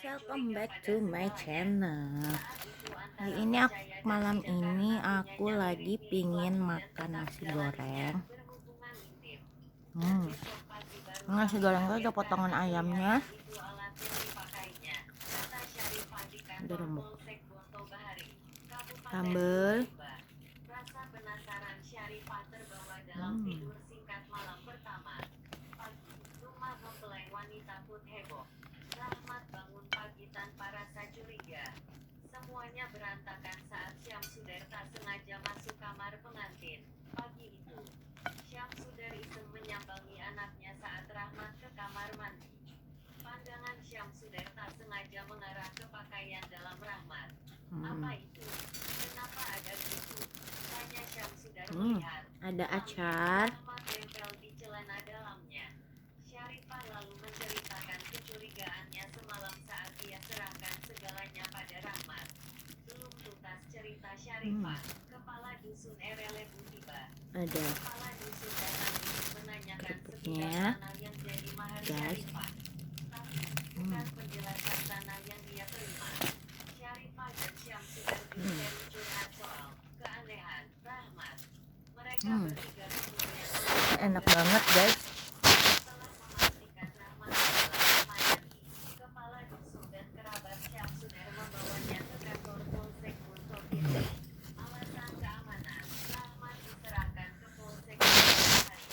welcome back to my channel. Malam ini aku lagi pingin makan nasi goreng. Nasi goreng itu ada potongan ayamnya, ada remuk, sambal, Semuanya berantakan saat Syamsuddar tak sengaja masuk kamar pengantin. Pagi itu, Syamsuddar iseng menyambangi anaknya saat Rahmat ke kamar mandi. Pandangan Syamsuddar tak sengaja mengarah ke pakaian dalam Rahmat. Apa itu? Kenapa ada gitu? Tanya Syamsuddar melihat. ada acar. Rahmat nempel di celana dalamnya. Syarifah lalu menceritakan kecurigaannya semalam saat dia serahkan segalanya pada Rahmat. Belum tuntas cerita Syarifah, kepala dusun Erelebu tiba. Ada Kepala dusun datang ingin menanyakan kerupuknya, sebidang tanah yang jadi mahar guys. Syarifah. Tapi bukan penjelasan tanah yang dia terima. Syarifah dan Syamsuddar dicari curhat soal keanehan Rahmat. Mereka bertiga kemudian Enak banget guys. setelah memastikan Rahmat adalah Mayani, kepala dusun dan kerabat Syamsuddar membawanya ke kantor Polsek Guntur Kidul. Alasan keamanan, Rahmat diserahkan ke Polsek Guntur Kidul.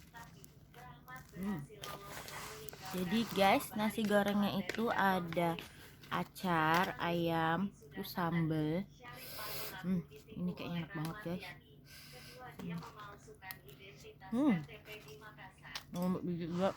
Tapi Rahmat berhasil lolos dan meninggalkan. Jadi guys, nasi gorengnya itu ada acar, ayam, terus sambal. Ini kayaknya enak banget guys. Kedua dia memalsukan identitas Hmm. KTP di Makassar. Mau biji juga.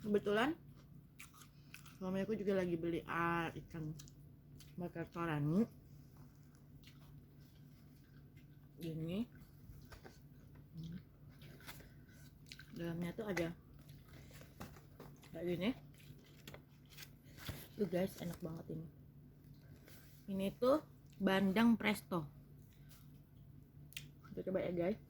Kebetulan suami aku juga lagi beli ikan bakar torani ini. Dalamnya tuh ada kayak gini tuh guys, enak banget ini tuh bandeng presto. Kita coba ya guys.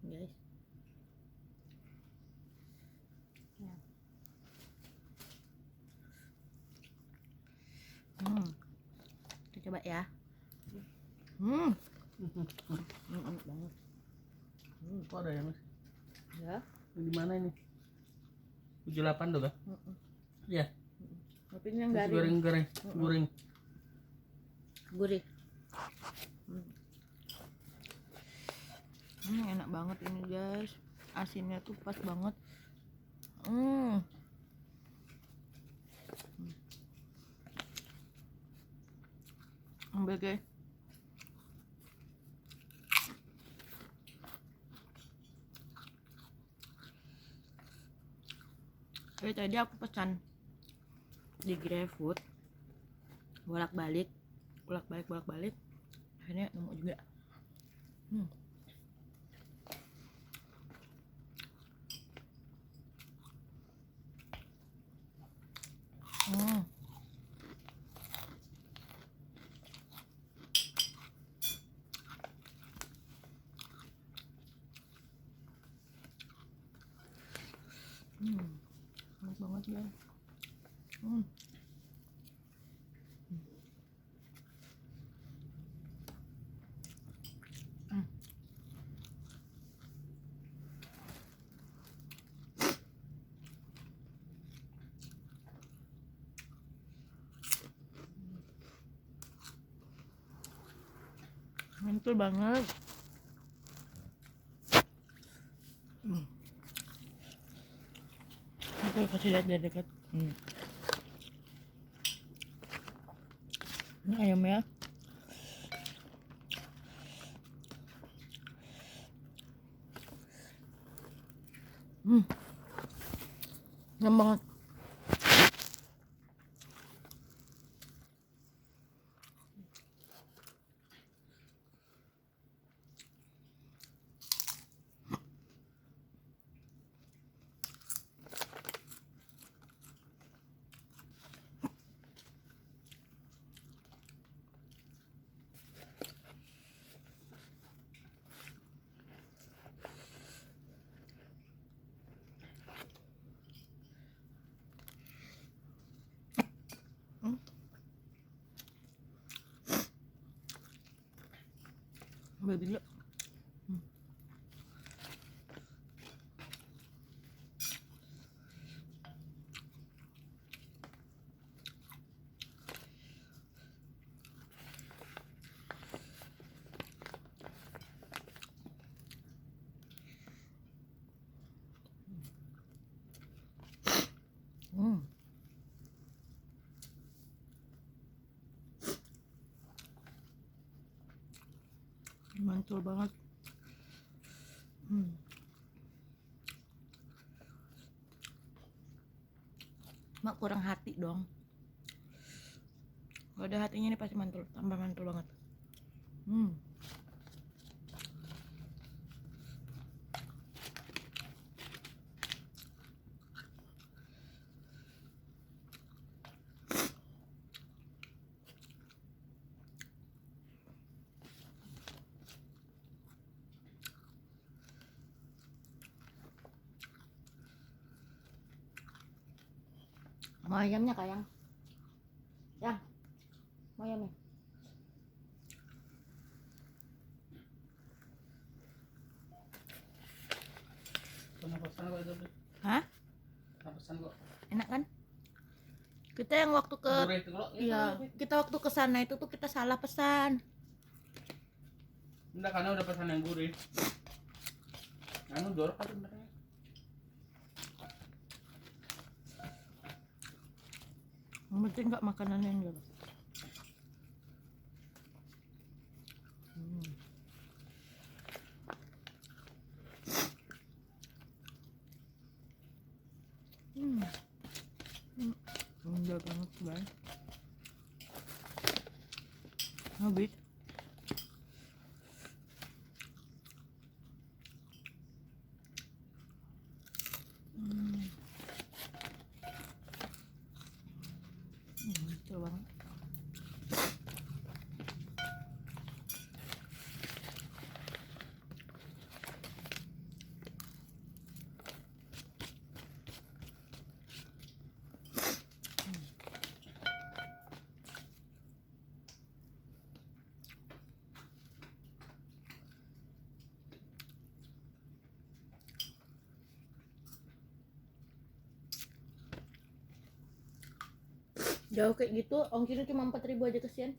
Guys, kita coba ya. Enak banget. Kok ada ya mas? Ya. Di mana ini? 78 tuh kah? Iya. Tapi ini yang Nasi garing, goreng. gurih. Enak banget ini guys. Asinnya tuh pas banget. Ambil guys. Oke, tadi aku pesan di GrabFood, bolak-balik, akhirnya nemu juga. Enak banget ya. Mantul banget. Oke, kasih lihat dari dekat. Ini ayamnya Enak banget. Ambil dulu. Mantul banget. Mak kurang hati dong. Kalau ada hatinya ini pasti mantul, tambah mantul banget. Mau ayamnya Kayang? Yang? Mau ayamnya? Penapasan kok itu. Hah? Penapasan kok. Enak kan? Kita yang waktu ke Gurih tuh kok. iya, kita waktu ke sana itu tuh kita salah pesan. Enggak, karena udah pesan yang gurih. Anu jorok kan sebenarnya. Yang penting nggak makanan yang gitu. Enggak banget guys. Habis. Betul banget. Jauh kayak gitu, ongkirnya cuma 4.000 aja, kesian.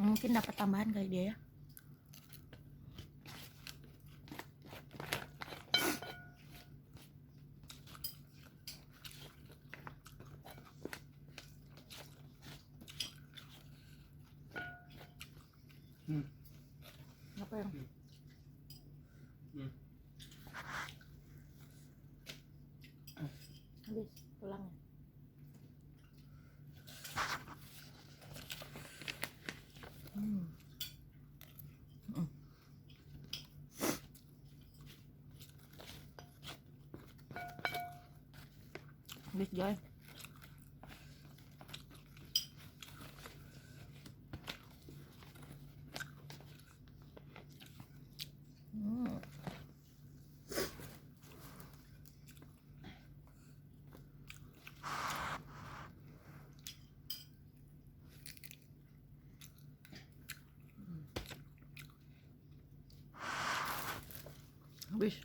Mungkin dapat tambahan kali dia ya. Apa yang? Habis pulangnya. Habis guys. Habis.